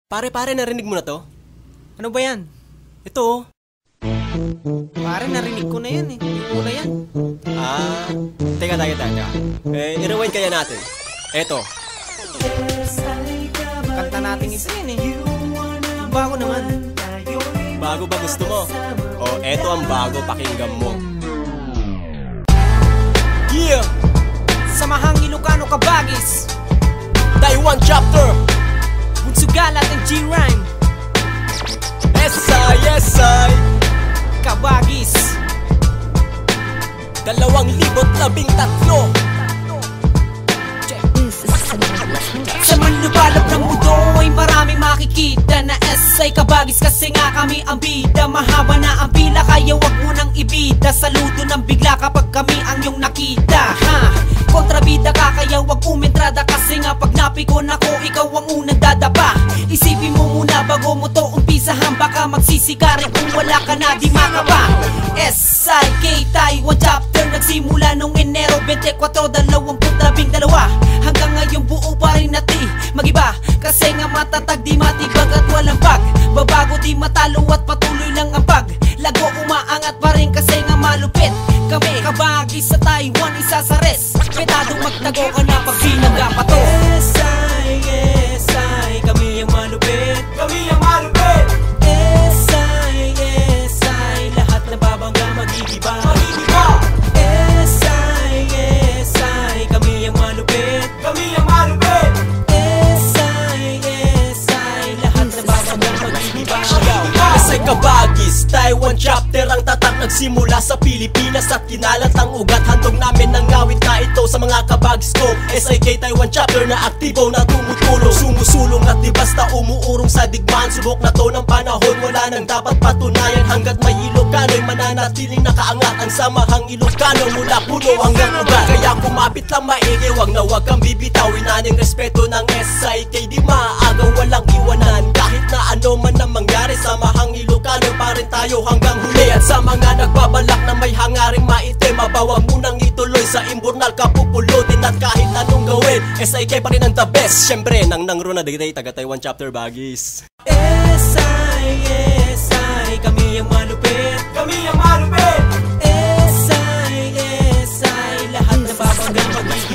Pare, narinig mo na to? Ano ba yan? Ito. Pare, narinig ko na yan eh. Hindi ko na yan. Teka. I-rewind kaya natin. Eto. Kanta natin isa yan eh. Bago naman. Bago ba gusto mo? O, eto ang bago, pakinggan mo. Yeah! Samahang Ilocano Kabagis, Taiwan Chapter, Bunsugalat and G-Rhyme, SI Kabagis 2013. Sa manubalap ng mundo ay maraming makikita na SI Kabagis, kasi nga kami ang bida. Mahaba na ang pila kaya wag mo nang ibida. Saludo ng bigla kapag kami ang iyong nakita. Kontrabida ka kaya wag umentrada, kasi nga pag napikon ako ikaw ang unang dadapa. Isipin mo muna bago mo to umpisahan, baka magsisikarin kung wala ka na di makapa. SIK Taiwan Chapter nagsimula nung Enero 24, 2012. Hanggang ngayon buo pa rin natin magiba, kasi nga matatag di matibag at walang pag babago, di matalo at patuloy lang ang pag lago. Umaangat pa rin kasi nga malupit kami. Kabagis sa Taiwan, isa sa res, petadong magtago ka na pag sinagapato. SI, kami ang malupit, kami ang malupit. SI, lahat na babangga magigiba, magigiba. SI, kami ang malupit, kami ang malupit. SI, lahat na babangga magigiba, magigiba. SI Kabagis, Taiwan Chapter ang tatak, nagsimula sa Pilipinas at kinalat ang ugat. Handog namin ng ngawit na ito sa mga kabagis ko. SIK Taiwan Chapter na aktibo na tumutulong, sumusulong at di basta umuurong sa digmaan. Subok na to ng panahon, wala nang dapat patunayan. Hanggat may Ilocano'y mananatiling nakaangat ang samahang Ilocano mula puno hanggang ugat. Kaya kumapit lang maigi, wag na wag kang bibitawin. Naning respeto ng SIK, di maaagaw, walang iwanan. Kahit na ano man ang mangyari, samahang Ilocano pa rin tayo hanggang huli. At sa mga nagbabalak na may hangaring maitim, mabawa munang ituloy sa imburnal kapupulutin. At kahit anong gawin, SIK pa rin ang the best. Siyempre, nang Rona Digday, taga Taiwan Chapter Bagis. SI, kami ang malupit, kami ang malupit. SI, lahat na babangga magigiba.